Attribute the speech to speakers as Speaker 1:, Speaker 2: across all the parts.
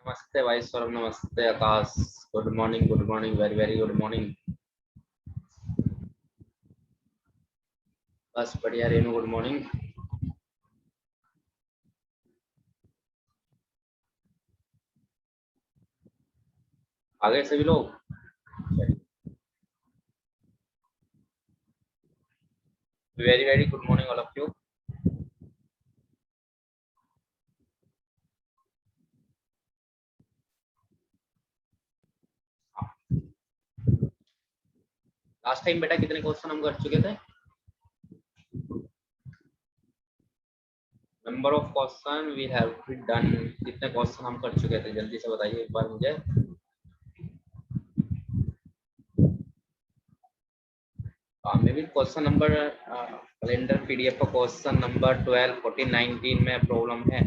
Speaker 1: नमस्ते भाई सौरभ, नमस्ते Akash. Good morning, very very good morning. बस बढ़िया रेनू, गुड मॉर्निंग। आ गए सभी लोग? Very very good morning all of you. Last time बेटा कितने क्वेश्चन हम कर चुके थे? Number of question we have done. कितने क्वेश्चन हम कर चुके थे, जल्दी से बताइए एक बार मुझे। मे भी क्वेश्चन नंबर कैलेंडर पीडीएफ का क्वेश्चन नंबर 12, 14, 19 में प्रॉब्लम है।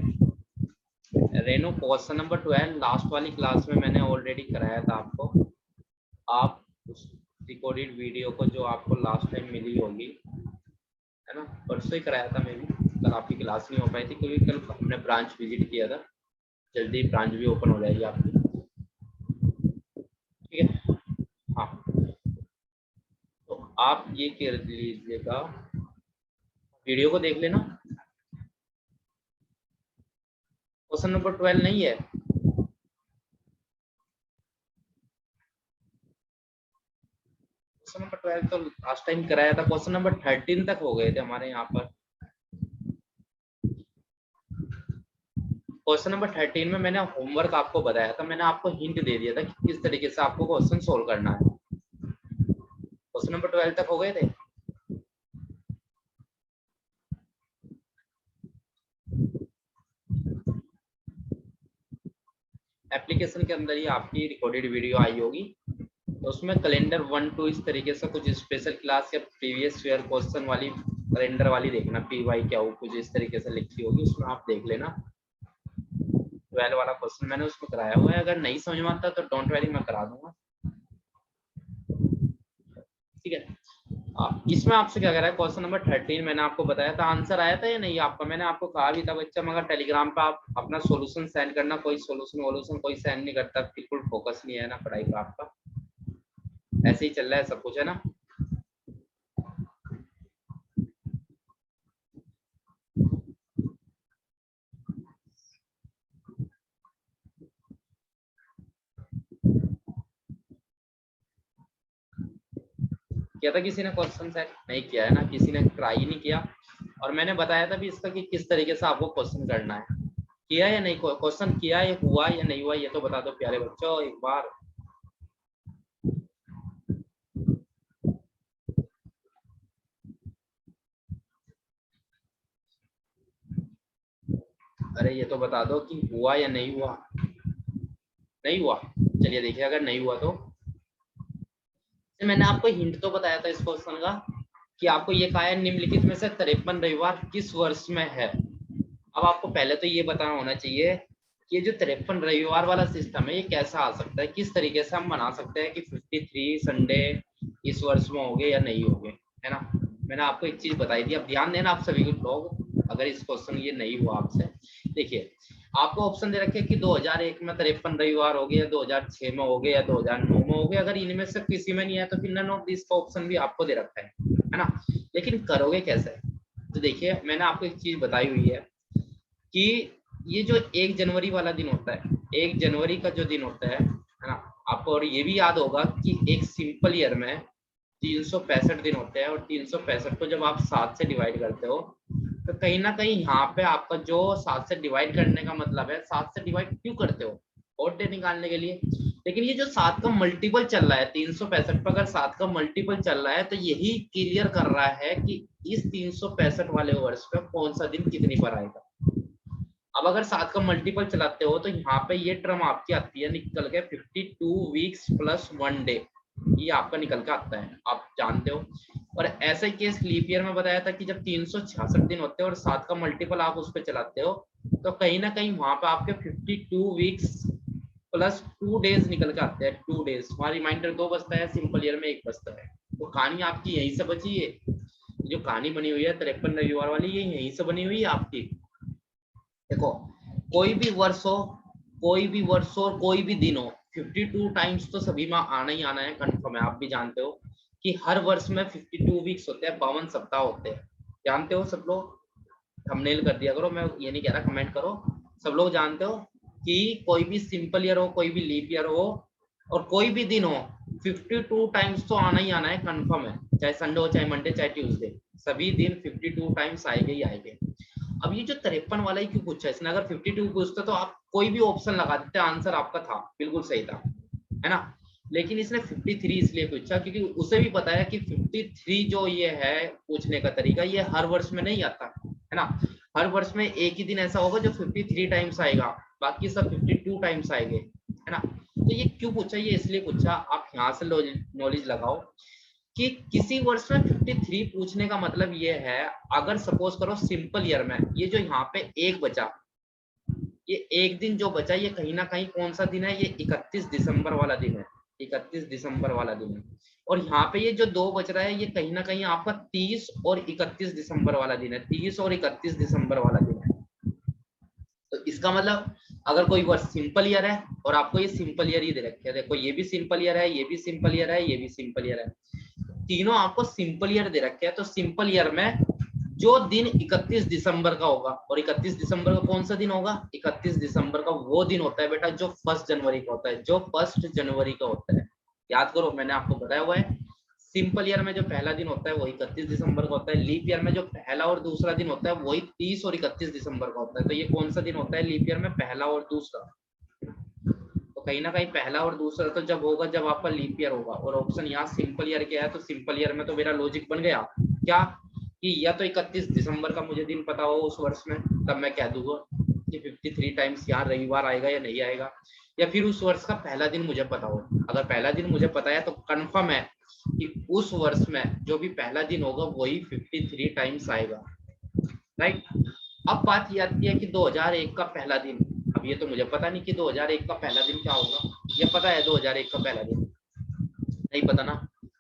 Speaker 1: रेनू क्वेश्चन नंबर 12 लास्ट वाली क्लास में मैंने ऑलरेडी कराया था आपको। आप उस रिकॉर्डेड वीडियो को जो आपको लास्ट टाइम मिली होगी, है ना, परसों ही कराया था। मैं भी कल आपकी क्लास नहीं हो पाई थी क्योंकि कल हमने ब्रांच विजिट किया था। जल्दी ब्रांच भी ओपन हो जाएगी आपकी, ठीक है। हाँ, तो आप ये कर लीजिएगा, वीडियो को देख लेना। क्वेश्चन नंबर 12 नहीं है? क्वेश्चन नंबर 12 तो लास्ट टाइम कराया था। क्वेश्चन नंबर 13 तक हो गए थे हमारे यहाँ पर। क्वेश्चन नंबर 13 में मैंने होमवर्क आपको बताया था, मैंने आपको हिंट दे दिया था कि किस तरीके से आपको क्वेश्चन सोल्व करना है। क्वेश्चन नंबर 12 तक हो गए थे। एप्लीकेशन के अंदर ही आपकी रिकॉर्डेड वीडियो आई होगी, तो उसमें कैलेंडर 1 2 इस तरीके से कुछ स्पेशल क्लास या प्रीवियस ईयर क्वेश्चन वाली कैलेंडर वाली देखना, पीवाई क्या हो कुछ इस तरीके से लिखी होगी, उसमें आप देख लेना। 12 वाला क्वेश्चन मैंने उसमें कराया हुआ है, अगर नहीं समझ में आता तो डोंट वरी, मैं करा दूंगा, ठीक है। इसमें आपसे क्या कह रहा है, क्वेश्चन नंबर 13 मैंने आपको बताया था, आंसर आया था या नहीं आपका? मैंने आपको कहा भी था बच्चा, मगर टेलीग्राम पे आप अपना सॉल्यूशन सेंड करना, कोई सॉल्यूशन वोल्यूशन कोई सेंड नहीं करता, बिल्कुल फोकस नहीं है ना पढ़ाई का आपका, ऐसे ही चल रहा है सब कुछ, है ना। किया था किसी ने क्वेश्चन सेट? नहीं किया है ना, किसी ने ट्राई ही नहीं किया। और मैंने बताया था भी इसका कि किस तरीके से आपको क्वेश्चन करना है। किया या नहीं क्वेश्चन? किया, ये हुआ या नहीं हुआ ये तो बता दो प्यारे बच्चों एक बार। अरे ये तो बता दो कि हुआ या नहीं हुआ। नहीं हुआ, चलिए देखिए, अगर नहीं हुआ तो मैंने आपको हिंट तो बताया था इस क्वेश्चन का कि आपको ये कहा है निम्नलिखित में से 53 रविवार किस वर्ष में है। अब आपको पहले तो ये बताना होना चाहिए कि ये जो 53 रविवार वाला सिस्टम है ये कैसा आ सकता है, किस तरीके से हम बना सकते हैं कि 53 संडे इस वर्ष में हो गए या नहीं हो गए, है ना। मैंने आपको एक चीज बताई थी, अब ध्यान देना आप सभी लोग, अगर इस क्वेश्चन ये नहीं हुआ आपसे। देखिए, आपको ऑप्शन दे रखे कि 2001 में 53 रविवार हो गए, या 2006 में हो गए, या 2009 में हो गए। अगर इनमें से किसी में नहीं है तो फिर नन ऑफ दिस का ऑप्शन भी आपको दे रखा है ना। लेकिन करोगे कैसे? तो देखिए, मैंने आपको एक चीज बताई हुई है कि ये जो 1 जनवरी वाला दिन होता है, 1 जनवरी का जो दिन होता है ना, आपको और ये भी याद होगा कि एक सिंपल ईयर में 365 दिन होते हैं, और 365 को जब आप 7 से डिवाइड करते हो तो कहीं ना कहीं यहाँ पे आपका जो 7 से डिवाइड करने का मतलब है, 7 से डिवाइड क्यों करते हो? और डे निकालने के लिए। लेकिन ये जो 7 का मल्टीपल चल रहा है 365 पर, अगर 7 का मल्टीपल चल रहा है तो यही क्लियर कर रहा है कि इस 365 वाले वर्ष पे कौन सा दिन कितनी बार आएगा। अब अगर 7 का मल्टीपल चलाते हो तो यहाँ पे ये टर्म आपकी आती है निकल के 52 वीक्स प्लस 1 डे, ये आपका निकल के आता है, आप जानते हो। और ऐसा केस लीप ईयर में बताया था कि जब 366 दिन होते हैं और 7 का मल्टीपल आप उस पर चलाते हो तो कहीं ना कहीं वहां पे आपके 52 वीक्स प्लस 2 डेज निकल के आते हैं, 2 डेज। वहां रिमाइंडर 2 बचता है, सिंपल ईयर में 1 बचता है। तो कहानी आपकी यहीं से बची है, जो कहानी बनी हुई है 53 रविवार वाली, ये यहीं से बनी हुई है आपकी। देखो, कोई भी वर्ष हो, कोई भी वर्ष हो और कोई भी दिन हो, 52 टाइम्स तो सभी में आना ही आना है, कंफर्म है। आप भी जानते हो कि हर वर्ष में 52 वीक्स होते हैं, 52 सप्ताह होते हैं, जानते हो सब लोग। थंबनेल कर दिया करो, मैं ये नहीं कह रहा, कमेंट करो। सब लोग जानते हो कि कोई भी सिंपल ईयर हो, कोई भी लीप ईयर हो और कोई भी दिन हो, 52 टाइम्स तो आना ही आना है, कंफर्म है। चाहे संडे हो, चाहे मंडे, चाहे ट्यूसडे, सभी दिन 52 टाइम्स आएंगे ही आएंगे। अब ये जो 53 वाला ही क्यों पूछा इसने? अगर 52 पूछता तो आप कोई भी ऑप्शन लगा देते, आंसर आपका था, बिल्कुल सही था, है ना। लेकिन इसने 53 इसलिए पूछा क्योंकि उसे भी पता है कि 53 जो ये है पूछने का तरीका, ये हर वर्ष में नहीं आता, है ना। हर वर्ष में एक ही दिन ऐसा होगा जो 53 टाइम्स आएगा, बाकी सब 52 टाइम्स आएंगे, है ना। तो ये क्यों पूछा? ये इसलिए पूछा, आप यहाँ से नॉलेज लगाओ कि किसी वर्ष में 53 पूछने का मतलब ये है, अगर सपोज करो सिंपल ईयर में ये जो यहाँ पे एक बचा, ये एक दिन जो बचा, ये कहीं ना कहीं कौन सा दिन है? ये 31 दिसंबर वाला दिन है, 31 दिसंबर वाला दिन है। और यहाँ पे ये जो 2 बच रहा है, ये कहीं ना कहीं आपका 30 और 31 दिसंबर वाला दिन है, 30 और 31 दिसंबर वाला दिन है। तो इसका मतलब अगर कोई वर्ष सिंपल ईयर है और आपको ये सिंपल ईयर ही दे रखे हैं, देखो ये भी सिंपल ईयर है, ये भी सिंपल ईयर है, ये भी सिंपल ईयर है, तीनों आपको सिंपल ईयर दे रखे हैं। तो सिंपल ईयर में जो दिन 31 दिसंबर का होगा, और 31 दिसंबर का कौन सा दिन होगा? 31 दिसंबर का वो दिन होता है बेटा जो 1 जनवरी का होता है, जो 1 जनवरी का होता है। याद करो, मैंने आपको बताया हुआ है, सिंपल ईयर में जो पहला दिन होता है वो 31 दिसंबर का होता है, लीप ईयर में जो पहला और दूसरा दिन होता है वही 30 और 31 दिसंबर का होता है। तो ये कौन सा दिन होता है लीप ईयर में? पहला और दूसरा। तो कहीं ना कहीं पहला और दूसरा तो जब होगा जब आपका लीप ईयर होगा, और ऑप्शन यहाँ सिंपल ईयर के है, तो सिंपल ईयर में तो मेरा लॉजिक बन गया क्या कि या तो 31 दिसंबर का मुझे दिन पता हो उस वर्ष में, तब मैं कह दूंगा कि 53 टाइम्स यहाँ रविवार आएगा या नहीं आएगा, या फिर उस वर्ष का पहला दिन मुझे पता हो। अगर पहला दिन मुझे पता है तो कंफर्म है कि उस वर्ष में जो भी पहला दिन होगा वही 53 टाइम्स आएगा, राइट। अब बात ये आती है कि 2001 का पहला दिन, अब ये तो मुझे पता नहीं कि 2001 का पहला दिन क्या होगा, ये पता है 2001 का पहला दिन नहीं पता ना।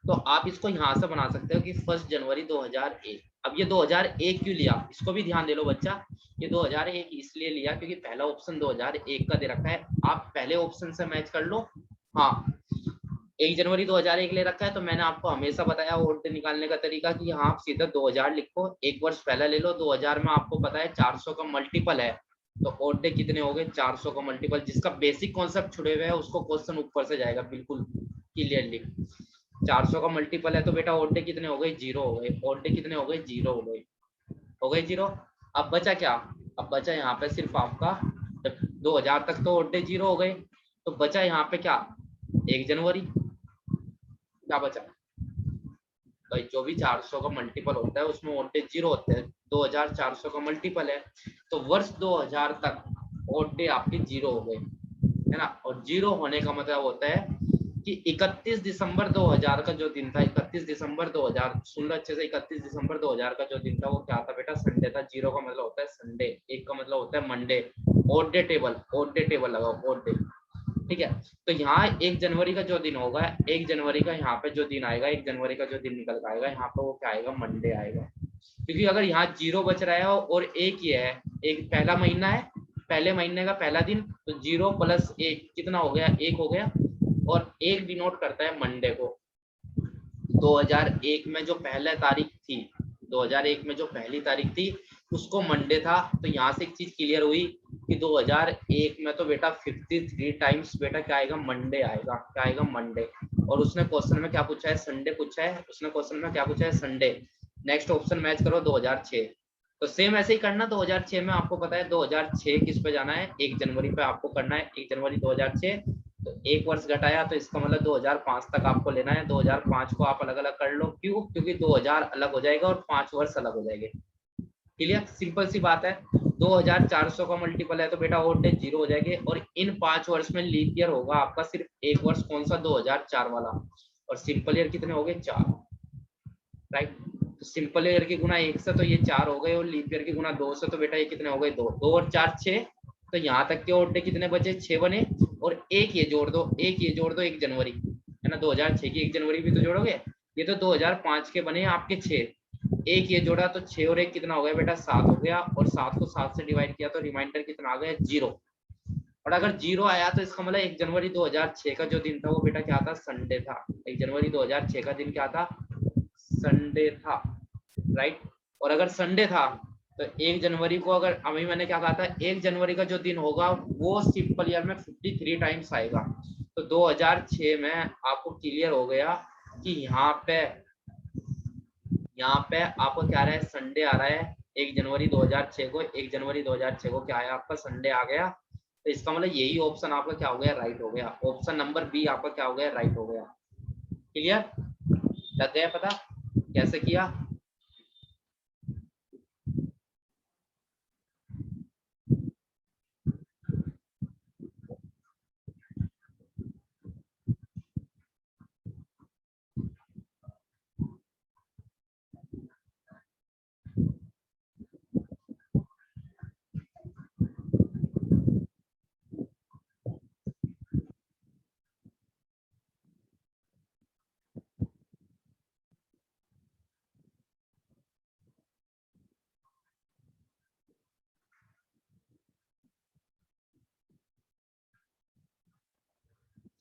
Speaker 1: तो आप इसको यहाँ से बना सकते हो कि 1 जनवरी 2001। अब ये 2001 क्यों लिया, इसको भी ध्यान दे लो बच्चा। ये 2001 इसलिए लिया क्योंकि पहला ऑप्शन 2001 का दे रखा है, आप पहले ऑप्शन से मैच कर लो। हाँ, 1 जनवरी 2001 ले रखा है, तो मैंने आपको हमेशा बताया ओड डे निकालने का तरीका कि यहाँ आप सीधा 2000 लिखो, एक वर्ष पहले ले लो। 2000 में आपको पता है 400 का मल्टीपल है, तो ओड डे कितने हो गए? 400 का मल्टीपल। जिसका बेसिक कॉन्सेप्ट छुड़े हुए है उसको क्वेश्चन ऊपर से जाएगा बिल्कुल क्लियरली। 400 का मल्टीपल है तो बेटा ओड डे कितने हो गए? 0 हो गए। ओड डे कितने हो गए? 0 हो गए, हो गए 0। अब बचा क्या? अब बचा यहाँ पे सिर्फ आपका 2000 तक तो ओड डे 0 हो गए, तो बचा यहाँ पे क्या? 1 जनवरी। क्या बचा भाई? जो भी 400 का मल्टीपल होता है उसमें ओड डे 0 होते हैं, 2000 400 का मल्टीपल है, तो वर्ष 2000 तक ओड डे आपके 0 हो गए, है ना। और 0 होने का मतलब होता है कि 31 दिसंबर 2000 का जो दिन था, 31 दिसंबर 2000, सुन लो अच्छे से, 31 दिसंबर 2000 का जो दिन था वो क्या था बेटा? संडे था। 0 का मतलब होता है संडे, 1 का मतलब होता है Monday. Odd day table, odd day table लगाओ, ओड डे, ठीक है। तो यहाँ 1 जनवरी का जो दिन होगा, 1 जनवरी का यहाँ पे जो दिन आएगा, 1 जनवरी का जो दिन निकल के आएगा यहाँ पे, वो क्या आएगा? मंडे आएगा। क्योंकि अगर यहाँ 0 बच रहा है और 1 ये है, एक पहला महीना है, पहले महीने का पहला दिन, तो 0 + 1 कितना हो गया? 1 हो गया, और 1 डिनोट करता है मंडे को। 2001 में जो पहला तारीख थी, 2001 में जो पहली तारीख थी उसको मंडे था। तो यहाँ से एक चीज क्लियर हुई कि 2001 में तो बेटा 53 टाइम्स बेटा क्या आएगा? मंडे आएगा। क्या आएगा? मंडे। और उसने क्वेश्चन में क्या पूछा है? संडे पूछा है। उसने क्वेश्चन में क्या पूछा है? संडे। नेक्स्ट ऑप्शन मैच करो 2006। तो सेम ऐसे ही करना। 2006 में आपको पता है 2006 किस पे जाना है? 1 जनवरी पे आपको करना है, 1 जनवरी 2006। तो एक वर्ष घटाया तो इसका मतलब 2005 तक आपको लेना है। 2005 को आप अलग अलग कर लो, क्यों? क्योंकि 2000 अलग हो जाएगा और 5 वर्ष अलग हो जाएंगे। क्लियर? सिंपल सी बात है। 2400 का मल्टीपल है तो बेटा ओड डे 0 हो जाएंगे, और इन 5 वर्ष में लीप ईयर होगा आपका सिर्फ एक वर्ष, कौन सा? 2004 वाला। और सिंपल ईयर कितने हो गए? 4, राइट। तो सिंपल ईयर की गुना 1 से तो ये 4 हो गए, और लीप ईयर की गुना 2 से तो बेटा ये कितने हो गए? 2। 2 और 4 6। तो यहाँ तक के ओड डे कितने बचे? 6 बने, और एक ये जोड़ दो, एक ये जोड़ दो, 1 जनवरी, है ना। 2006 की 1 जनवरी भी तो जोड़ोगे। ये तो 2005 के बने आपके 6, एक ये जोड़ा तो 6 और 1 कितना हो गया बेटा? 7 हो गया, और 7 को 7 से डिवाइड किया तो रिमाइंडर कितना आ गया? 0। और अगर 0 आया तो इसका मतलब 1 जनवरी 2006 का जो दिन था वो बेटा क्या था, संडे था। 1 जनवरी 2006 का दिन क्या था, संडे था, राइट। और अगर संडे था तो 1 जनवरी को, अगर अभी मैंने क्या कहा था, 1 जनवरी का जो दिन होगा वो सिंपल ईयर में 53 टाइम्स आएगा। तो 2006 में आपको क्लियर हो गया कि यहाँ पे आपको क्या आ रहा है, संडे आ रहा है 1 जनवरी 2006 को। 1 जनवरी 2006 को क्या आया आपका, संडे आ गया। तो इसका मतलब यही ऑप्शन आपका क्या हो गया, राइट हो गया। ऑप्शन नंबर बी आपका क्या हो गया, राइट हो गया। क्लियर, लग गया पता कैसे किया।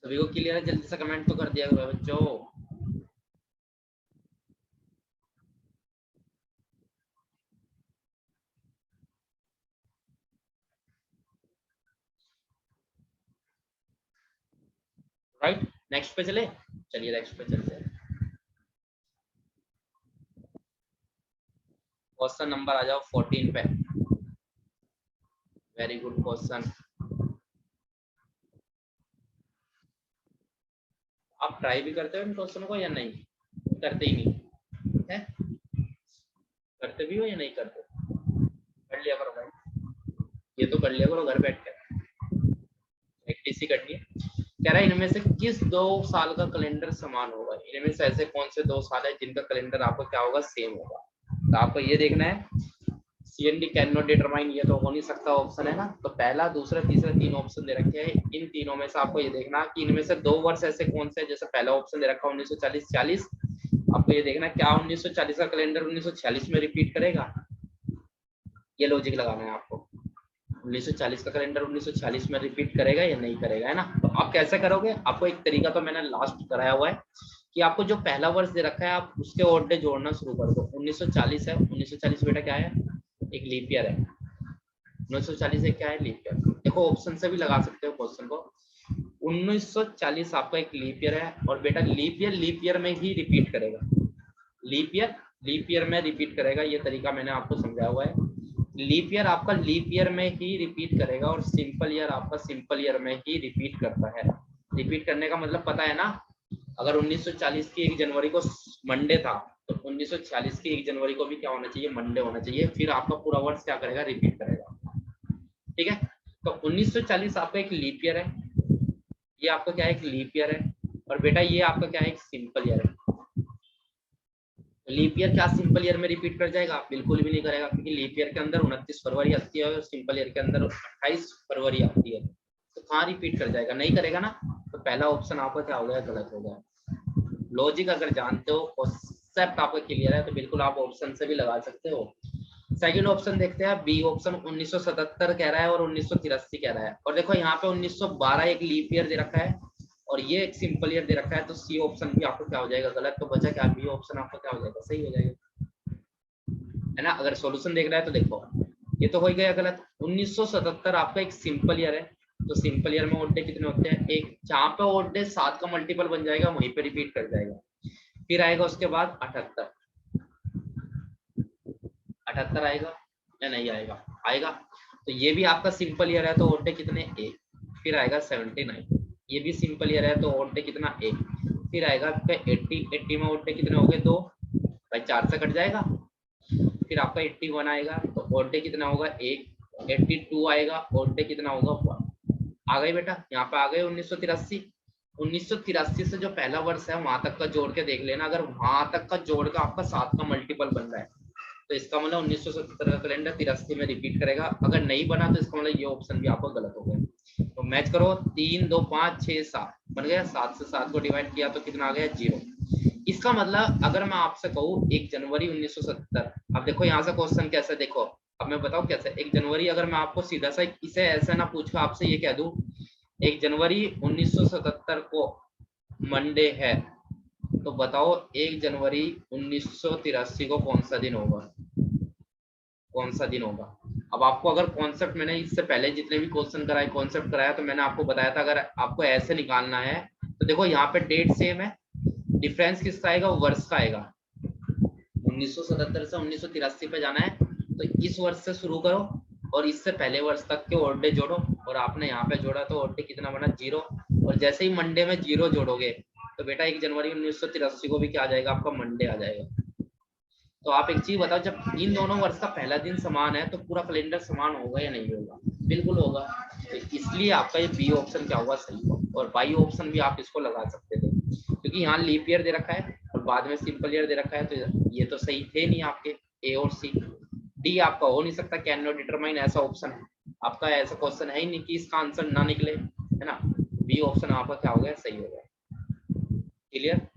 Speaker 1: सभी को क्लियर है, जल्दी से कमेंट तो कर दिया करो बच्चों। राइट, नेक्स्ट पे चले, चलिए नेक्स्ट पे चलते हैं। क्वेश्चन नंबर आ जाओ 14 पे। Very good question. आप ट्राई भी करते हो इन क्वेश्चन को या नहीं, करते ही नहीं है, करते भी हो या नहीं करते, कर लिया करो भाई, ये तो कर लिया करो घर बैठ कर, प्रैक्टिस ही करनी है। कह रहा है इनमें से किस 2 साल का कैलेंडर समान होगा, इनमें से ऐसे कौन से 2 साल है जिनका कैलेंडर आपको क्या होगा, सेम होगा। तो आपको ये देखना है, CND कैन नॉट डिटरमाइन, ये तो हो नहीं सकता ऑप्शन है ना। तो पहला, दूसरा, तीसरा 3 ऑप्शन दे रखे हैं। इन तीनों में से आपको ये देखना कि इनमें से 2 वर्ष ऐसे कौन से, जैसे पहला ऑप्शन दे रखा है 1940-40, आपको ये देखना क्या 1940 का कैलेंडर 1946 में रिपीट करेगा, ये लॉजिक लगाना है आपको। 1940 का कैलेंडर 1946 में रिपीट करेगा या नहीं करेगा, है ना। तो आप कैसे करोगे, आपको एक तरीका तो मैंने लास्ट कराया हुआ है कि आपको जो पहला वर्ष दे रखा है आप उसके ओड डे जोड़ना शुरू कर दो। 1940 है, 1940 बेटा क्या है, एक लीप ईयर है। 1940 एक क्या है, लीप ईयर। देखो ऑप्शन से भी लगा सकते हो क्वेश्चन को। 1940 आपका एक लीप ईयर है, और बेटा लीप ईयर में ही रिपीट करेगा, लीप ईयर में रिपीट करेगा। ये तरीका मैंने आपको समझाया हुआ है। लीप ईयर आपका लीप ईयर में ही रिपीट करेगा, और सिंपल ईयर आपका सिंपल ईयर में ही रिपीट करता है। रिपीट करने का मतलब पता है ना, अगर 1940 की 1 जनवरी को मंडे था तो 1946 की 1 जनवरी को भी क्या होना चाहिए, मंडे होना चाहिए। फिर आपका पूरा वर्ष क्या करेगा, रिपीट करेगा। ठीक है, तो 1940 आपका एक लीप ईयर है, ये आपका क्या है, एक लीप ईयर है। और बेटा ये आपका क्या है, एक सिंपल ईयर है। लीप ईयर क्या सिंपल ईयर में रिपीट कर जाएगा, बिल्कुल भी नहीं करेगा, क्योंकि लीप ईयर के अंदर 29 फरवरी आती है और सिंपल ईयर के अंदर 28 फरवरी आती है। तो कहाँ रिपीट कर जाएगा, नहीं करेगा ना। तो पहला ऑप्शन आपका क्या हो गया, गलत हो गया। लॉजिक अगर जानते हो, कॉन्सेप्ट आपका क्लियर है, तो बिल्कुल आप ऑप्शन से भी लगा सकते हो। सेकंड ऑप्शन देखते हैं, बी ऑप्शन 1977 कह रहा है और 1983 कह रहा है। और देखो यहाँ पे 1912 एक लीप ईयर दे रखा है और ये एक सिंपल ईयर दे रखा है। तो सी ऑप्शन भी आपको क्या हो जाएगा, गलत। तो बचा क्या, बी ऑप्शन आपका क्या हो जाएगा, सही हो जाएगा, है ना। अगर सॉल्यूशन देखना है तो देखो, ये तो हो ही गया गलत। 1977 आपका एक सिंपल ईयर है, तो सिंपल ईयर में ओड डे कितने होते हैं, एक। जहाँ पे ओड डे 7 का मल्टीपल बन जाएगा वहीं पे रिपीट कर जाएगा। फिर आएगा उसके बाद 78, 78 आएगा या नहीं आएगा, आएगा। तो ये भी आपका सिंपल ईयर है, तो ओड डे कितने, एक। फिर आएगा 79, ये भी सिंपल ईयर है, तो ओड डे कितना, एक। फिर आएगा आपका 80, 80 में ओड डे कितने हो गए, 2। भाई 4 से कट जाएगा। फिर आपका 81 आएगा, तो ओड डे कितना होगा, एक। 82 आएगा, ओड डे कितना होगा, 1। आ गए बेटा, यहाँ पे आ गए 1983। 1983 से जो पहला वर्ष है वहां तक का जोड़ के देख लेना, अगर वहां तक का जोड़ का आपका 7 का मल्टीपल बन रहा है तो इसका मतलब 1977 का कैलेंडर 83 में रिपीट करेगा। अगर नहीं बना तो इसका मतलब ये ऑप्शन भी आपको गलत हो गया। तो मैच करो, 3 2 5 6 7 बन गया। 7 से 7 को डिवाइड किया तो कितना आ गया, 0। इसका मतलब अगर मैं आपसे कहूँ 1 जनवरी 1970, अब देखो यहाँ से क्वेश्चन कैसे, देखो अब मैं बताऊं कैसे। 1 जनवरी अगर मैं आपको सीधा सा इसे ऐसे ना पूछूं, आपसे ये कह दूं 1 जनवरी 1977 को मंडे है, तो बताओ 1 जनवरी 1983 को कौन सा दिन होगा, कौन सा दिन होगा। अब आपको अगर कॉन्सेप्ट, मैंने इससे पहले जितने भी क्वेश्चन कराए कॉन्सेप्ट कराया, तो मैंने आपको बताया था अगर आपको ऐसे निकालना है तो देखो यहाँ पे डेट सेम है, डिफरेंस किसका आएगा, वर्ष का आएगा। 1977 से 1983 पे जाना है तो इस वर्ष से शुरू करो और इससे पहले वर्ष तक के ओड डे जोड़ो, और आपने यहाँ पे जोड़ा तो ओड डे कितना बना, 0। और जैसे ही मंडे में 0 जोड़ोगे तो बेटा 1 जनवरी 1983 को भी क्या आ जाएगा, आपका मंडे आ जाएगा। तो आप एक चीज बताओ, जब इन दोनों वर्ष का पहला दिन समान है तो पूरा कैलेंडर समान होगा या नहीं होगा, बिल्कुल होगा। तो इसलिए आपका ये बी ऑप्शन क्या होगा, सही होगा। और बाई ऑप्शन भी आप इसको लगा सकते थे, क्योंकि यहाँ लीप ईयर दे रखा है और बाद में सिंपल ईयर दे रखा है, तो ये तो सही थे नहीं आपके, ए और सी। डी आपका हो नहीं सकता, कैन नॉट डिटरमाइन, ऐसा ऑप्शन है आपका, ऐसा क्वेश्चन है ही नहीं कि इसका आंसर ना निकले, है ना। बी ऑप्शन आपका क्या हो गया, सही हो गया। क्लियर।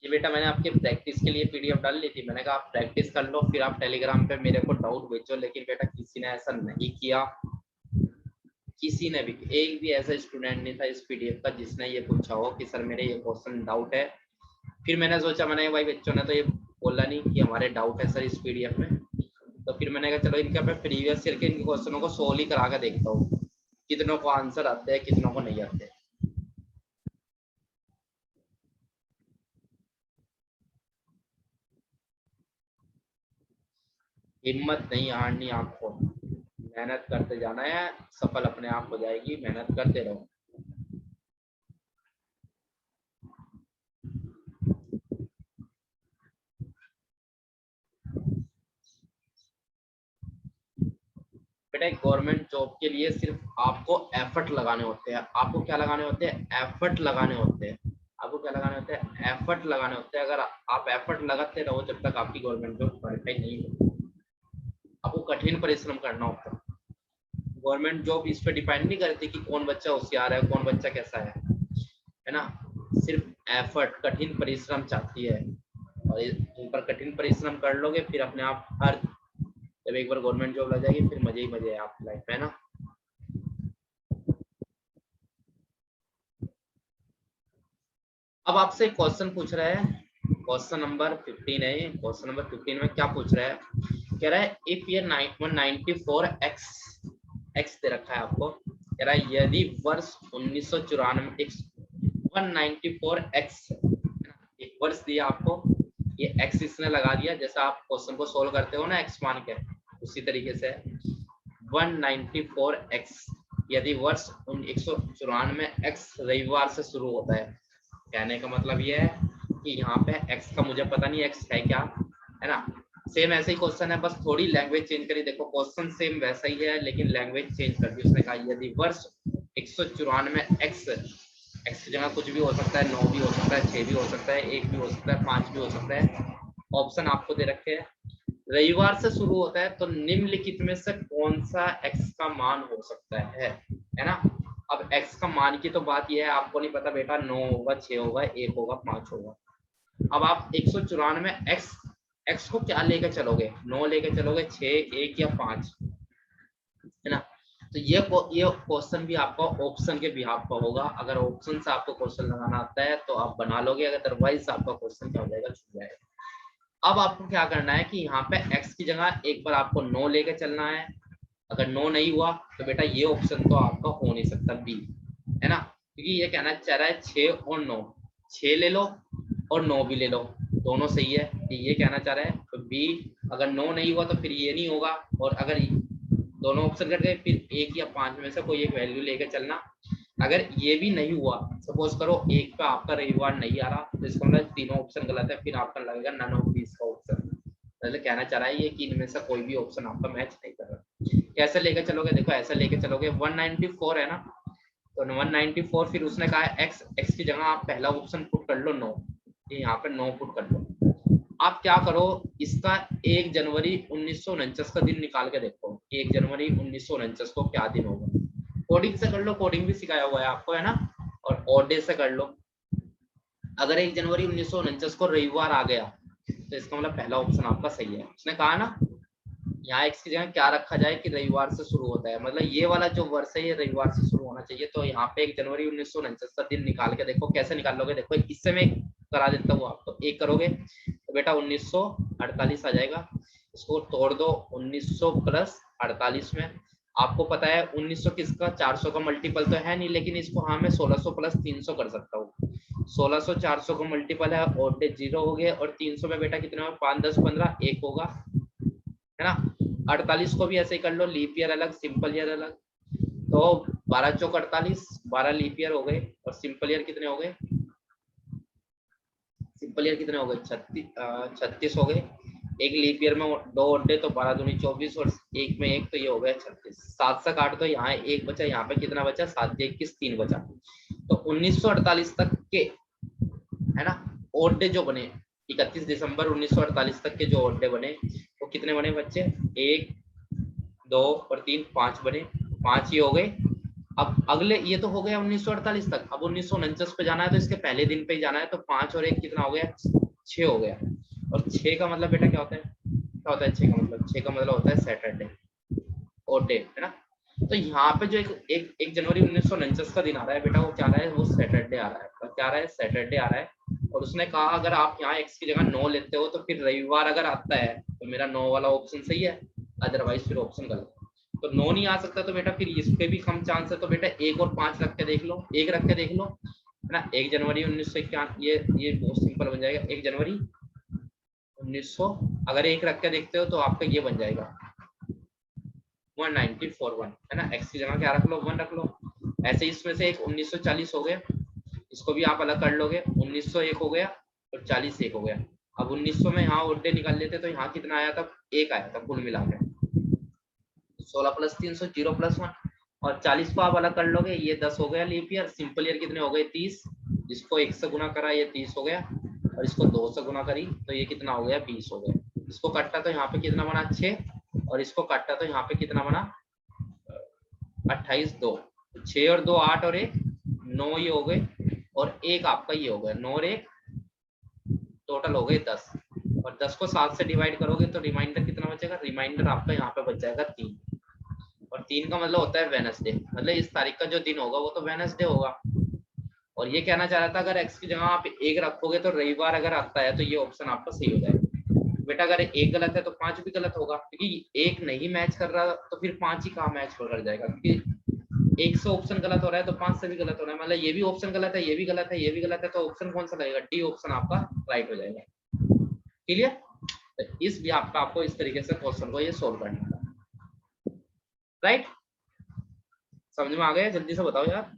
Speaker 1: ये बेटा मैंने आपके प्रैक्टिस के लिए पीडीएफ डाल ली थी, मैंने कहा आप प्रैक्टिस कर लो, फिर आप टेलीग्राम पे मेरे को डाउट भेजो, लेकिन बेटा किसी ने ऐसा नहीं किया, किसी ने भी, एक भी ऐसा स्टूडेंट नहीं था इस पीडीएफ का जिसने ये पूछा हो कि सर मेरे ये क्वेश्चन डाउट है। फिर मैंने सोचा, मैंने भाई बच्चों ने तो ये बोला नहीं कि हमारे डाउट है सर इस पीडीएफ में, तो फिर मैंने कहा चलो इनका मैं प्रीवियस ईयर के इनके क्वेश्चनों को सोल्व ही करा के देखता हूँ, कितनों को आंसर आते हैं कितनों को नहीं आते। हिम्मत नहीं हारनी आपको, मेहनत करते जाना है, सफल अपने आप हो जाएगी, मेहनत करते रहो। बेटा गवर्नमेंट जॉब के लिए सिर्फ आपको एफर्ट लगाने होते हैं, आपको क्या लगाने होते हैं, एफर्ट लगाने होते हैं, आपको क्या लगाने होते हैं, एफर्ट लगाने होते हैं। अगर आप एफर्ट लगाते रहो जब तक आपकी गवर्नमेंट जॉब क्वालिफाई नहीं होती, आपको कठिन परिश्रम करना होता है। गवर्नमेंट जॉब इस पे डिपेंड नहीं करती कि कौन बच्चा होशियार है कौन बच्चा कैसा है ना, सिर्फ एफर्ट, कठिन परिश्रम चाहती है, और इन पर कठिन परिश्रम कर लोगे फिर अपने आप हर, जब एक बार गवर्नमेंट जॉब लग जाएगी फिर मजे ही मजे है आपकी लाइफ में, है ना। अब आपसे क्वेश्चन पूछ रहा है, क्वेश्चन नंबर 15 है, क्वेश्चन नंबर 15 में क्या पूछ रहा है, कह रहा है इफ ये 194 एक्स दे रखा है आपको, कह रहा है यदि वर्ष 1994 194 एक्स, एक वर्ष दिया आपको, ये एक्स इसने लगा दिया, जैसा आप क्वेश्चन को सोल्व करते हो ना एक्स मान के, उसी तरीके से 194 एक्स, यदि वर्ष 194 एक्स रविवार से शुरू होता है, कहने का मतलब ये है कि यहाँ पे x का मुझे पता नहीं x है क्या, है ना। सेम ऐसे ही क्वेश्चन है, बस थोड़ी लैंग्वेज चेंज करी, देखो क्वेश्चन सेम वैसा ही है लेकिन लैंग्वेज चेंज कर दी। उसने कहा यदि वर्ष 194 x की जगह कुछ भी हो सकता है, 9 भी हो सकता है, 6 भी हो सकता है, 1 भी हो सकता है, 5 भी हो सकता है, ऑप्शन आपको दे रखे हैं, रविवार से शुरू होता है, तो निम्नलिखित में से कौन सा x का मान हो सकता है ना। अब x का मान की तो बात यह है, आपको नहीं पता बेटा 9 होगा, 6 होगा, 1 होगा, 5 होगा। अब आप 194 x को क्या लेके चलोगे, 9 लेके चलोगे, 6, 1 या 5, है ना। तो ये क्वेश्चन भी आपका ऑप्शन के बिहाफ पर होगा, अगर ऑप्शन से आपको क्वेश्चन लगाना आता है तो आप बना लोगे, अदरवाइज आपका क्वेश्चन क्या हो जाएगा, छूट जाएगा। अब आपको क्या करना है कि यहाँ पे x की जगह एक बार आपको 9 लेके चलना है, अगर 9 नहीं हुआ तो बेटा ये ऑप्शन तो आपका हो नहीं सकता, बी, है ना, क्योंकि ये कहना चाह रहा है 6 और 9, 6 ले लो और 9 भी ले लो, दोनों सही है, ये कहना चाह रहा है, तो बी। अगर 9 नहीं हुआ तो फिर ये नहीं होगा, और अगर दोनों ऑप्शन कट गए फिर 1 या 5 में से कोई एक वैल्यू लेके चलना। अगर ये भी नहीं हुआ, सपोज करो 1 पे आपका रविवार नहीं आ रहा, तो इसका मतलब तीनों ऑप्शन गलत है, फिर आपका लगेगा नन ऑफ दीस का ऑप्शन, मतलब कहना चाह रहा है ये कि इनमें से कोई भी ऑप्शन आपका मैच नहीं कर रहा। कैसे लेके चलोगे, देखो ऐसे लेके चलोगे, 194 है ना, तो 194 फिर उसने कहा है x की जगह आप पहला ऑप्शन पुट कर लो 9, यहाँ पे 9 पुट कर लो। आप क्या करो, इसका 1 जनवरी 1949 का दिन निकाल के देखो, 1 जनवरी 1949 को क्या दिन होगा, कोडिंग से कर लो, कोडिंग भी सिखाया हुआ है आपको, है ना, और ऑड डे से कर लो। अगर 1 जनवरी 1949 को रविवार आ गया तो इसका मतलब पहला ऑप्शन आपका सही है। उसने कहा ना यहाँ एक्स की जगह क्या रखा जाए कि रविवार से शुरू होता है, मतलब ये वाला जो वर्ष है ये रविवार से शुरू होना चाहिए। तो यहाँ पे 1 जनवरी 1949 का दिन निकाल के देखो कैसे निकाल लोगे। देखो इससे मैं करा देता हूँ आपको, एक करोगे तो बेटा 1948 आ जाएगा। इसको तोड़ दो 1900 प्लस 48 में। आपको पता है 1900 किसका 400 का मल्टीपल तो है नहीं, लेकिन इसको हाँ मैं 1600 प्लस 300 कर सकता हूँ। 1600 400 का मल्टीपल है और 0 हो गए, और 300 में बेटा कितना है 5 10 15 1 होगा, है ना। 48 को भी ऐसे ही कर लो, लीप ईयर अलग सिंपल ईयर अलग। तो 12 चौक 48, 12 लीप ईयर हो गए, और सिंपल ईयर कितने हो गए, सिंपल ईयर कितने हो गए 36 हो गए। एक लीप ईयर में 2 ओडे तो 12 दूनी 24, और एक में एक तो ये हो गया 36। 7 से काट दो, यहाँ एक बचा, यहाँ पे कितना बचा 7 21 3 बचा। तो 1948 तक के, है ना, ओडे जो बने 31 दिसंबर 1948 तक के जो ओडे बने वो कितने बने बच्चे, 1 2 और 3 5 बने, 5 ही हो गए। अब अगले ये तो हो गया 1948 तक, अब 1949 पे जाना है तो इसके पहले दिन पे ही जाना है। तो 5 और 1 कितना हो गया 6 हो गया। और 6 का मतलब बेटा क्या होता है, क्या होता है 6 का मतलब, 6 का मतलब होता है सैटरडे और डे, है ना। तो यहाँ पे जो एक जनवरी 1949 का दिन आ रहा है बेटा, वो क्या आ रहा है, वो सैटरडे आ रहा है। और क्या आ रहा है, सैटरडे आ रहा है। और उसने कहा अगर आप यहाँ एक्स की जगह 9 लेते हो तो फिर रविवार अगर आता है तो मेरा 9 वाला ऑप्शन सही है, अदरवाइज फिर ऑप्शन गलत। तो 9 नहीं आ सकता तो बेटा फिर इस पे भी कम चांस है। तो बेटा 1 और 5 रख के देख लो, 1 रख के देख लो, है ना। 1 जनवरी 1991, ये बहुत सिंपल बन जाएगा। 1 जनवरी 1900 अगर 1 रख के देखते हो तो आपका ये बन जाएगा 1941, है ना। एक्स की जगह क्या रख लो 1 रख लो। ऐसे इसमें से एक 1940 हो गया, इसको भी आप अलग कर लोगे, 1901 हो गया और 40 1 हो गया। अब 1900 में यहाँ ओडे निकाल लेते तो यहाँ कितना आया था, 1 आया था कुल मिला के। 16 प्लस 300 0 प्लस 1, और 40 को आप अलग कर लोगे, ये 10 हो गया लीप ईयर। सिंपल ईयर कितने हो गए 30, इसको 1 से गुना करा ये 30 हो गया, और इसको 2 से गुना करी तो ये कितना हो गया 20 हो गया। इसको काटा तो यहाँ पे कितना बना 6, और इसको काटा तो यहाँ पे कितना बना 28 2, 6 और 2 8 और 1 9 ये हो गए, और 1 आपका ये हो गया 9 और 1 टोटल हो गए 10। और 10 को 7 से डिवाइड करोगे तो रिमाइंडर कितना बचेगा, रिमाइंडर आपका यहाँ पे बच जाएगा 3। और 3 का मतलब होता है वेडनेसडे, मतलब इस तारीख का जो दिन होगा वो तो वेडनेसडे होगा। और ये कहना चाह रहा था अगर एक्स की जगह आप 1 रखोगे तो रविवार अगर आता है तो ये ऑप्शन आपका सही हो जाएगा। बेटा अगर 1 गलत है तो 5 भी गलत होगा, क्योंकि 1 नहीं मैच कर रहा तो फिर 5 ही कहाँ मैच कर जाएगा, क्योंकि 1 से ऑप्शन गलत हो रहा है तो 5 से भी गलत हो रहा है, मतलब ये भी ऑप्शन गलत है, ये भी गलत है, ये भी गलत है, तो ऑप्शन कौन सा लगेगा, डी ऑप्शन आपका राइट हो जाएगा। क्लियर। इस भी आपको इस तरीके से क्वेश्चन को ये सोल्व करना था, राइट। समझ में आ गया, जल्दी से बताओ यार।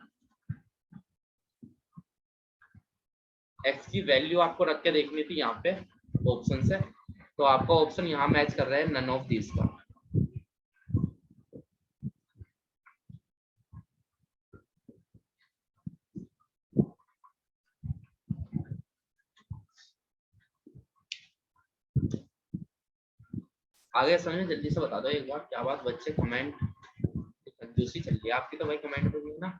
Speaker 1: एक्स की वैल्यू आपको रख के देखनी थी यहाँ पे ऑप्शन से, तो आपका ऑप्शन यहाँ मैच कर रहा है नन ऑफ दिस का। आगे समझ जल्दी से बता दो एक बार, क्या बात बच्चे कमेंट कंजूसी चल रही है आपकी तो भाई, कमेंट करिए ना।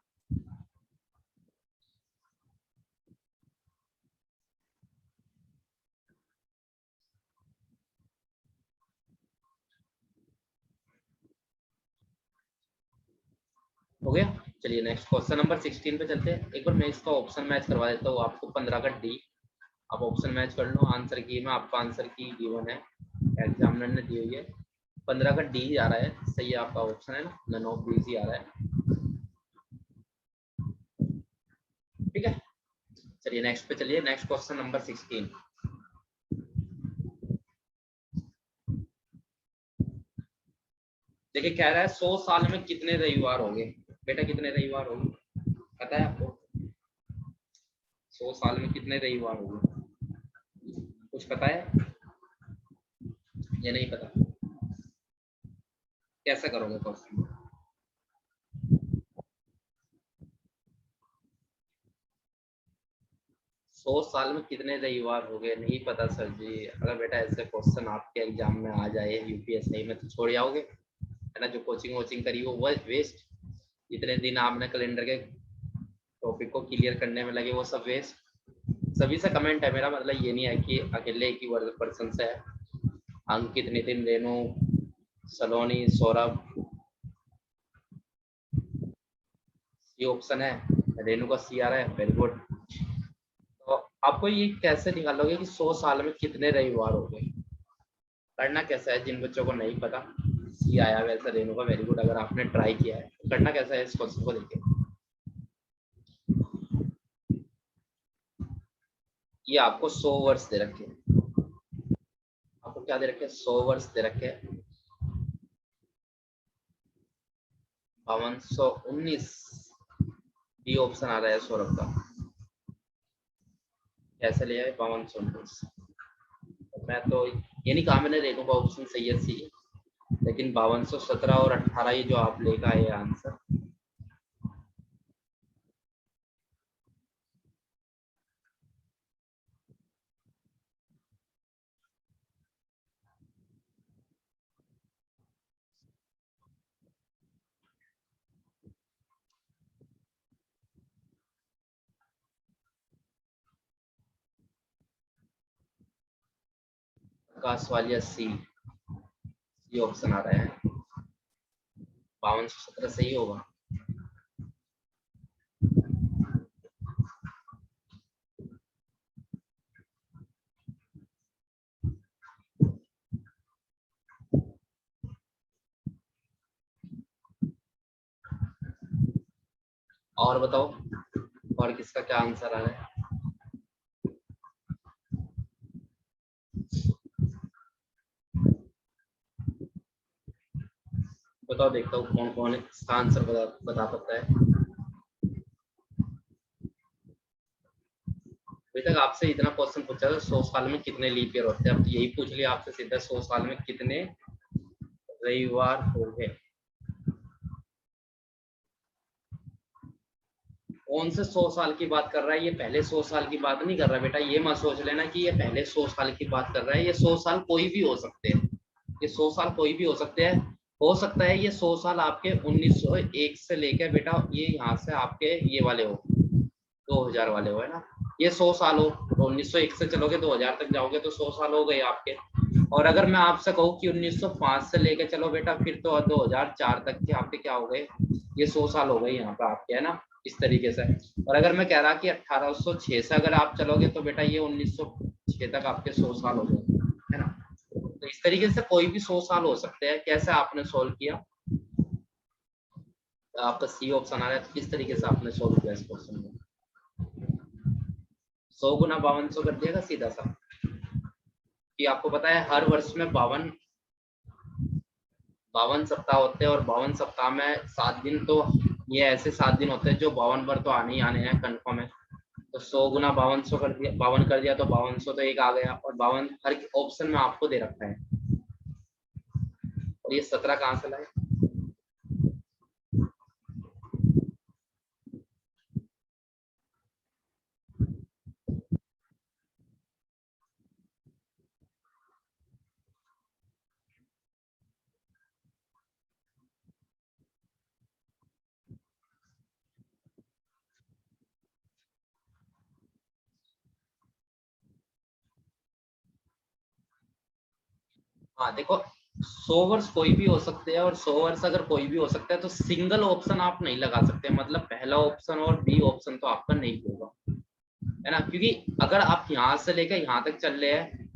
Speaker 1: हो गया, चलिए नेक्स्ट क्वेश्चन नंबर 16 पे चलते हैं। एक बार मैं इसका ऑप्शन मैच करवा देता हूँ आपको, 15 का डी। आप ऑप्शन मैच कर लो, आंसर की में आपका आंसर की गिवन है, एग्जामिनर ने दी हुई है। 15 का डी ही आ रहा है, सही है आपका ऑप्शन, है ना, नन ऑफ दीज ही आ रहा है। ठीक है, चलिए नेक्स्ट पे चलिए। Next question number 16। देखिए कह रहा है 100 साल में कितने रविवार होंगे। बेटा कितने रविवार होंगे पता है आपको, 100 साल में कितने रविवार होंगे, कुछ पता है या नहीं पता, कैसे करोगे क्वेश्चन। 100 साल में कितने रविवार हो गए, नहीं पता सर जी। अगर बेटा ऐसे क्वेश्चन आपके एग्जाम में आ जाए यूपीएससी में तो छोड़ जाओगे, है ना। जो कोचिंग वोचिंग करी वो वेस्ट, इतने दिन आपने कैलेंडर के टॉपिक को क्लियर करने में लगे वो सब वेस्ट। सभी से कमेंट है, मेरा मतलब ये नहीं है कि अकेले एक ही पर्सन से है। अंकित, नितिन, रेणु, सलोनी, सौरभ, सी ऑप्शन है, रेणु का सी आ रहा है, वेरी गुड। तो आपको ये कैसे निकालोगे कि 100 साल में कितने रविवार हो गए? करना कैसा है, जिन बच्चों को नहीं पता, सी आया वैसे रेणु का, वेरी गुड। अगर आपने ट्राई किया है तो करना कैसा है, इस क्वेश्चन को देखिए। ये आपको 100 वर्ष दे रखे हैं, आपको क्या दे रखे हैं, 100 वर्ष दे रखे हैं। 5219 बी ऑप्शन आ रहा है सौरभ का। कैसे लिया है 5219? मैं तो ये नहीं कहा मैंने रेणु का ऑप्शन सही है सी, लेकिन 5217 और 18 ये जो आप लेकर आए आंसर। आकाश वालिया सी, ये ऑप्शन आ रहा है। 5217 सही होगा। और बताओ, और किसका क्या आंसर आ रहा है? बताओ, देखता हूँ कौन कौन इसका आंसर बता सकता है। अभी तक आपसे इतना क्वेश्चन पूछा था 100 साल में कितने लीप ईयर होते हैं, अब तो यही पूछ लिया आपसे सीधा, 100 साल में कितने रविवार हो गए। कौन से 100 साल की बात कर रहा है, ये पहले 100 साल की बात नहीं कर रहा बेटा, ये मत सोच लेना कि ये पहले 100 साल की बात कर रहा है। ये 100 साल कोई भी हो सकते हैं, ये 100 साल कोई भी हो सकते हैं। हो सकता है ये 100 साल आपके 1901 से लेकर बेटा ये यहाँ से आपके ये वाले हो 2000 वाले हो, है ना। ये 100 साल हो तो 1901 से चलोगे 2000 तक जाओगे तो 100 साल हो गए आपके। और अगर मैं आपसे कहूँ कि 1905 से लेके चलो बेटा फिर तो 2004 तक के आपके क्या हो गए, ये 100 साल हो गए यहाँ पे आपके, है ना, इस तरीके से। और अगर मैं कह रहा कि 1806 से अगर आप चलोगे तो बेटा ये 1906 तक आपके 100 साल हो गए, है ना। तो इस तरीके से कोई भी 100 साल हो सकते हैं। कैसे आपने सोल्व किया? आपका सी ऑप्शन आ रहा है, तो किस तरीके से आपने सोल्व किया इस क्वेश्चन को? 100 गुना 5200 कर दिएगा सीधा सा। कि आपको पता है हर वर्ष में 52 सप्ताह होते हैं, और 52 सप्ताह में 7 दिन तो ये ऐसे 7 दिन होते हैं जो 52 बार तो आने ही आने हैं, कंफर्म है। तो 100 गुना 5200 कर दिया, 52 कर दिया तो 5200 तो एक आ गया, और 52 हर ऑप्शन में आपको दे रखा है। और ये 17 कहाँ से लाए? हाँ देखो, 100 वर्ष कोई भी हो सकते हैं, और 100 वर्ष अगर कोई भी हो सकता है तो सिंगल ऑप्शन आप नहीं लगा सकते, मतलब पहला ऑप्शन और बी ऑप्शन तो आपका नहीं होगा, है ना। क्योंकि अगर आप यहाँ से लेकर यहाँ तक चल रहे हैं,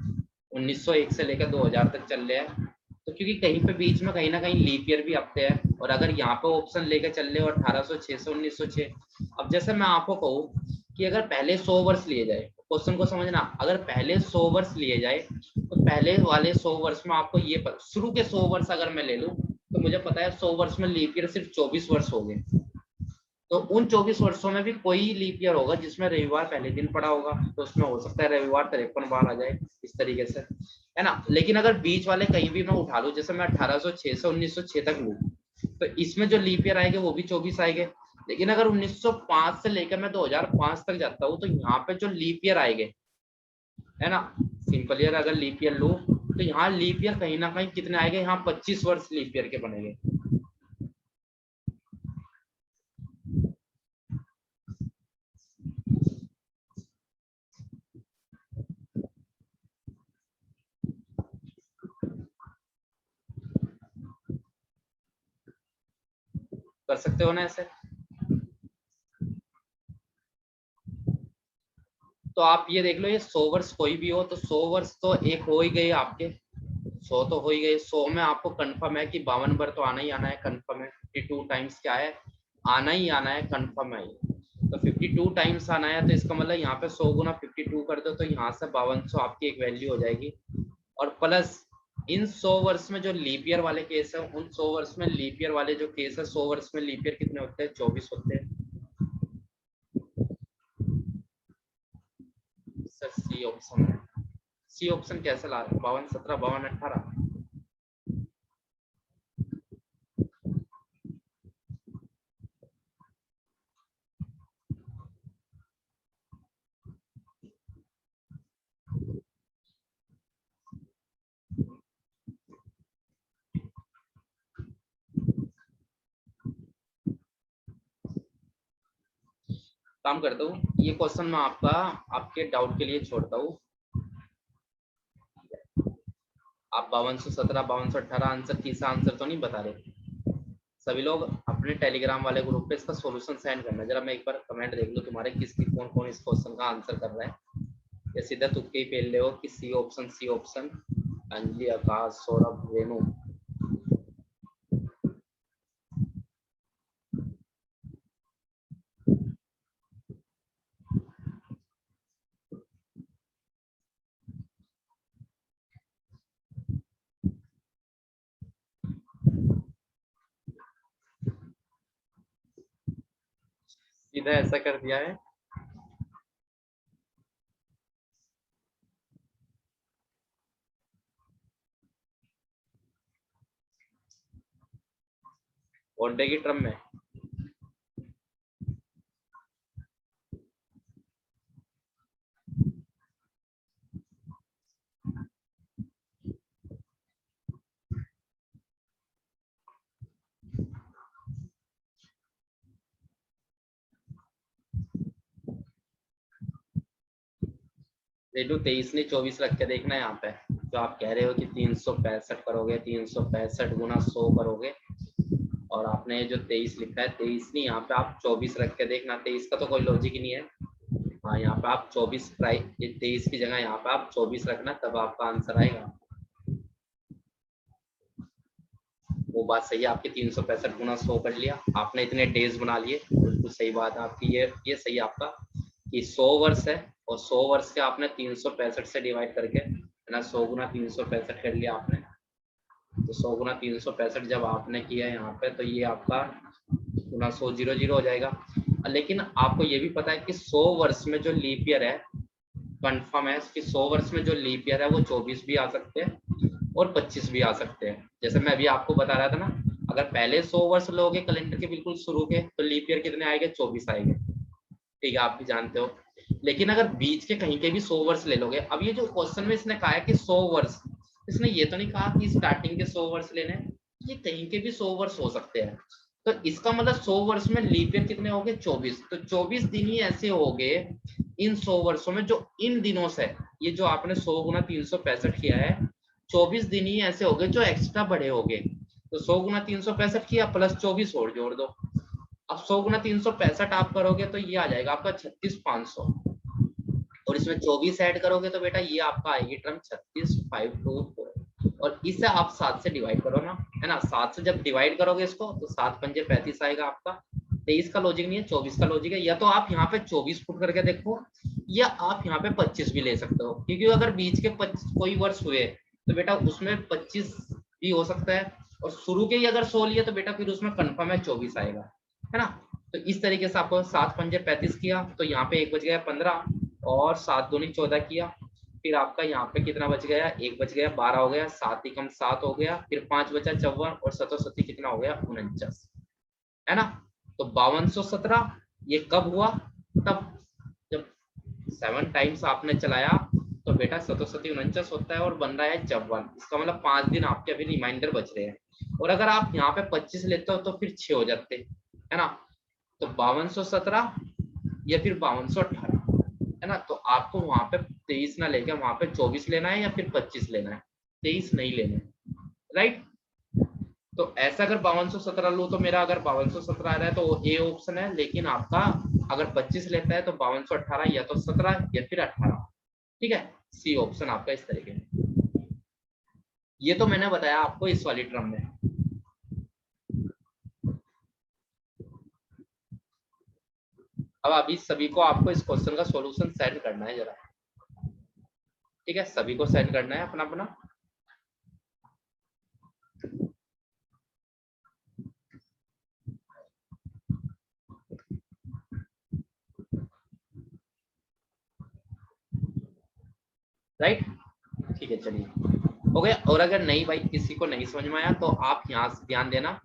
Speaker 1: 1901 से लेकर 2000 तक चल रहे हैं, तो क्योंकि कहीं पे बीच में कहीं ना कहीं लीप ईयर भी आते हैं, और अगर यहाँ पे ऑप्शन लेकर चल रहे हो 1806 से 1906। अब जैसे मैं आपको कहूँ कि अगर पहले 100 वर्ष लिए जाए, क्वेश्चन को समझना, अगर पहले 100 वर्ष लिए जाए तो पहले वाले 100 वर्ष में आपको ये शुरू के 100 वर्ष अगर मैं ले लूँ तो मुझे पता है 100 वर्ष में लीप ईयर सिर्फ 24 वर्ष हो गए। तो उन 24 वर्षों में भी कोई लीप ईयर होगा जिसमें रविवार पहले दिन पड़ा होगा, तो उसमें हो सकता है रविवार 53 बार आ जाए, इस तरीके से, है ना। लेकिन अगर बीच वाले कहीं भी मैं उठा लूं, जैसे मैं 1806 से 1906 तक लूं, तो इसमें जो लीप ईयर आएंगे वो भी 24 आएंगे। लेकिन अगर 1905 से लेकर मैं 2005 तक जाता हूँ तो यहाँ पे जो लीप ईयर आएंगे, है ना, सिंपल ईयर अगर लीप ईयर लूं तो यहाँ लीप ईयर कहीं ना कहीं कितने आएंगे, यहाँ 25 वर्ष लीप ईयर के बनेंगे। कर सकते हो ना ऐसे। तो आप ये देख लो, ये 100 वर्ष कोई भी हो तो 100 वर्ष तो एक हो ही गए आपके, 100 तो हो ही गए। 100 में आपको कंफर्म है कि 52 बार तो आना ही आना है, कंफर्म है। 52 टाइम्स क्या है, आना ही आना है, कंफर्म है। तो 52 टाइम्स आना है, तो इसका मतलब यहाँ पे 100 गुना 52 कर दो तो यहाँ से 5200 आपकी एक वैल्यू हो जाएगी। और प्लस इन 100 वर्ष में जो लीप ईयर वाले केस है, उन 100 वर्ष में लीप ईयर वाले जो केस है, 100 वर्ष में लीप ईयर कितने होते हैं, 24 होते हैं। सर सी ऑप्शन है। सी ऑप्शन कैसे ला रहे, 52 17 52 18। काम करता हूँ, ये क्वेश्चन मैं आपका आपके डाउट के लिए छोड़ता हूँ। आप 5217 5218 आंसर, तीसरा आंसर तो नहीं बता रहे। सभी लोग अपने टेलीग्राम वाले ग्रुप पे इसका सॉल्यूशन सेंड करना। जरा मैं एक बार कमेंट देख लो तुम्हारे किसकी कौन कौन इस क्वेश्चन का आंसर कर रहा है, या सीधा तुक्के ही फेल रहे हो कि C option C option. Anjali, Akash, Saurabh, Renu. सीधा ऐसा कर दिया है। वनडे की टर्म में रेडू 23 नहीं 24 रख के देखना है यहाँ पे। जो आप कह रहे हो कि 365 करोगे, 365 गुना 100 करोगे, और आपने जो 23 लिखा है, 23 नहीं, यहाँ पे आप 24 रख के देखना। 23 का तो कोई लॉजिक ही नहीं है। हाँ, यहाँ पे आप 24 ट्राई, 23 की जगह यहाँ पे आप 24 रखना, तब आपका आंसर आएगा। वो बात सही है आपकी, 365 गुना 100 कर लिया आपने, इतने डेज बना लिए, बिल्कुल सही बात है आपकी। ये सही है आपका कि 100 वर्ष है, और 100 वर्ष के आपने 365 से डिवाइड करके, है ना, 100 गुना 365 कर लिया आपने। तो 100 गुना 365 जब आपने किया यहाँ पे, तो ये आपका गुना 100 0 0 हो जाएगा। लेकिन आपको ये भी पता है कि 100 वर्ष में जो लीप ईयर है, कंफर्म है कि 100 वर्ष में जो लीप ईयर है वो 24 भी आ सकते हैं और 25 भी आ सकते हैं। जैसे मैं अभी आपको बता रहा था ना, अगर पहले 100 वर्ष लोगे कैलेंडर के बिल्कुल शुरू के, तो लीप ईयर कितने आएंगे, 24 आएंगे। ठीक है, आप भी जानते हो। लेकिन अगर बीच के कहीं के भी 100 वर्ष ले लोगे, अब ये जो क्वेश्चन में इसने कहा है कि 100 वर्ष, इसने ये तो नहीं कहा कि स्टार्टिंग के 100 वर्ष लेने, ये कहीं के भी 100 वर्ष हो सकते हैं। तो इसका मतलब 100 वर्ष में लीप ईयर कितने हो गए, 24। तो 24 दिन ही ऐसे हो गए इन 100 वर्षों में, जो इन दिनों से, ये जो आपने 100 गुना 365 किया है, 24 दिन ही ऐसे हो गए जो एक्स्ट्रा बड़े हो गए। तो 100 गुना 365 किया प्लस 24 और जोड़ दो। अब 100 गुना 365 आप करोगे तो ये आ जाएगा आपका 36,500, और इसमें 24 ऐड करोगे तो बेटा ये आपका आएगी टर्म 36,524। और इसे आप 7 से डिवाइड करो ना, है ना, 7 से जब डिवाइड करोगे इसको तो 7 पंजे 35 आएगा आपका। 23 का लॉजिक नहीं है, 24 का लॉजिक है। या तो आप यहाँ पे 24 पुट करके देखो, या आप यहाँ पे 25 भी ले सकते हो, क्योंकि अगर बीच के कोई वर्ष हुए तो बेटा उसमें 25 भी हो सकता है, और शुरू के ही अगर 100 लिए तो बेटा फिर उसमें कंफर्म है 24 आएगा, है ना। तो इस तरीके से आपको 7 पंजे 35 किया, तो यहाँ पे एक बच गया 15, और 7 दूनी 14 किया, फिर आपका यहाँ पे कितना बच गया, एक बच गया 12 हो गया, 7 ही कम 7 हो गया, फिर 5 बचा 54, और 7 कितना हो गया 49, है ना। तो 5217 ये कब हुआ, तब जब 7 टाइम्स आपने चलाया, तो बेटा 7 होता है, और बन रहा है 54। इसका मतलब 5 दिन आपके अभी रिमाइंडर बच रहे हैं, और अगर आप यहाँ पे 25 लेते हो तो फिर 6 हो जाते, है ना। तो 5217 या फिर 5218, है ना। तो आपको वहां पे 23 ना लेके वहां पे 24 लेना है, या फिर 25 लेना है, 23 नहीं लेना है, राइट। तो ऐसा अगर 5217 लूँ तो मेरा अगर 5217 आ रहा है तो ए ऑप्शन है, लेकिन आपका अगर 25 लेता है तो 5218 या तो 17 या फिर 18, ठीक है, सी ऑप्शन आपका इस तरीके से। ये तो मैंने बताया आपको इस वाली टर्म में। अब अभी सभी को आपको इस क्वेश्चन का सॉल्यूशन सेंड करना है जरा, ठीक है, सभी को सेंड करना है अपना अपना। राइट, ठीक है, चलिए हो गया। और अगर नहीं भाई किसी को नहीं समझ में आया तो आप यहाँ से ध्यान देना,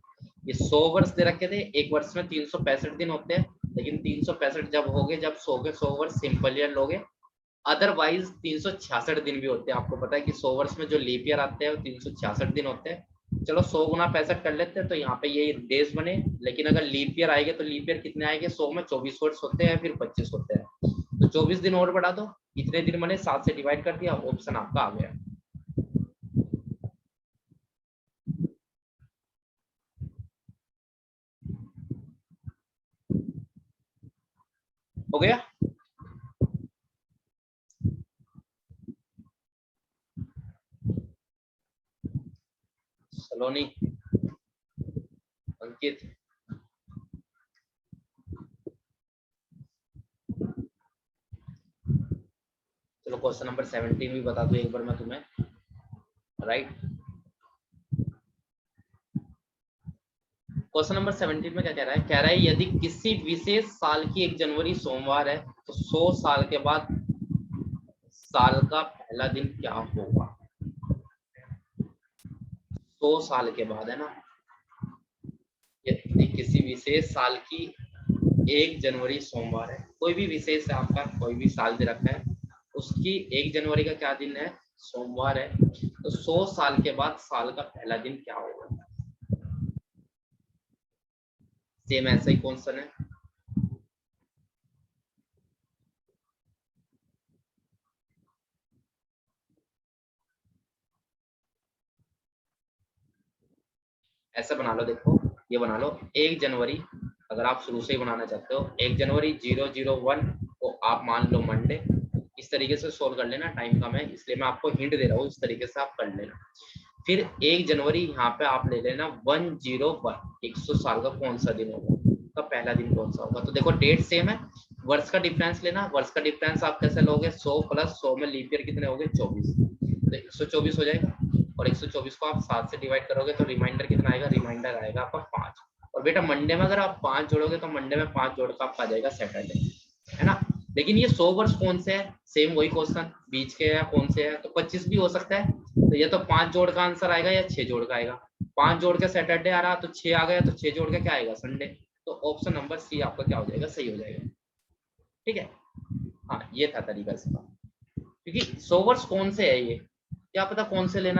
Speaker 1: ये 100 वर्ष दे रखे थे, एक वर्ष में 365 दिन होते हैं, लेकिन 365 जब हो गए जब 100 के 100 वर्ष सिंपल ईयर लोगे, अदरवाइज 366 दिन भी होते हैं। आपको पता है कि 100 वर्ष में जो लीप ईयर आते हैं वो 366 दिन होते हैं। चलो 100 गुना 65 कर लेते हैं तो यहाँ पे ये डेज बने, लेकिन अगर लीप ईयर आएंगे तो लीप ईयर कितने आएंगे, 100 में 24 वर्ष होते हैं फिर 25 होते हैं, तो 24 दिन और बढ़ा दो, इतने दिन बने, 7 से डिवाइड कर दिया, ऑप्शन आपका आ गया। हो गया। सलोनी, अंकित, चलो क्वेश्चन नंबर 17 भी बता दो एक बार मैं तुम्हें। राइट, क्वेश्चन नंबर 17 में क्या कह रहा है, कह रहा है यदि किसी विशेष साल की 1 जनवरी सोमवार है तो 100 साल के बाद साल का पहला दिन क्या होगा। 100 साल के बाद है ना, यदि किसी विशेष साल की 1 जनवरी सोमवार है, कोई भी विशेष है आपका, कोई भी साल दे रखा है, उसकी 1 जनवरी का क्या दिन है, सोमवार है, तो 100 साल के बाद साल का पहला दिन क्या होगा। सेम ऐसा ही क्वेश्चन है। ऐसा बना लो, देखो ये बना लो 1 जनवरी, अगर आप शुरू से ही बनाना चाहते हो 1 जनवरी 001 को आप मान लो मंडे, इस तरीके से सोल्व कर लेना, टाइम कम है इसलिए मैं आपको हिंट दे रहा हूँ, इस तरीके से आप कर लेना। फिर 1 जनवरी यहाँ पे आप ले लेना 101, 100 साल का कौन सा दिन होगा, का पहला दिन कौन सा होगा। तो देखो डेट सेम है, वर्ष का डिफरेंस लेना, वर्ष का डिफरेंस आप कैसे लोगे, 100 प्लस 100 में लीप ईयर कितने हो गए, 24, तो 124 हो जाएगा, और 124 को आप 7 से डिवाइड करोगे तो रिमाइंडर कितना आएगा, रिमाइंडर आएगा आपका 5। और बेटा मंडे में अगर आप 5 जोड़ोगे तो मंडे में 5 जोड़ का आपका आ जाएगा सैटरडे, है ना। लेकिन ये 100 वर्ष कौन से है, सेम वही क्वेश्चन, बीच के या कौन से है, तो 25 भी हो सकता है, तो ये तो 5 जोड़ का आंसर आएगा या 6 जोड़ का आएगा, 5 जोड़ के सैटरडे आ रहा तो 6 आ गया, तो 6 जोड़ के क्या आएगा, संडे, तो ऑप्शन नंबर सी आपका क्या हो जाएगा, सही हो जाएगा। ठीक है, हाँ ये था तरीका इसका, क्योंकि 100 वर्ष कौन से है ये, क्या पता कौन से लेना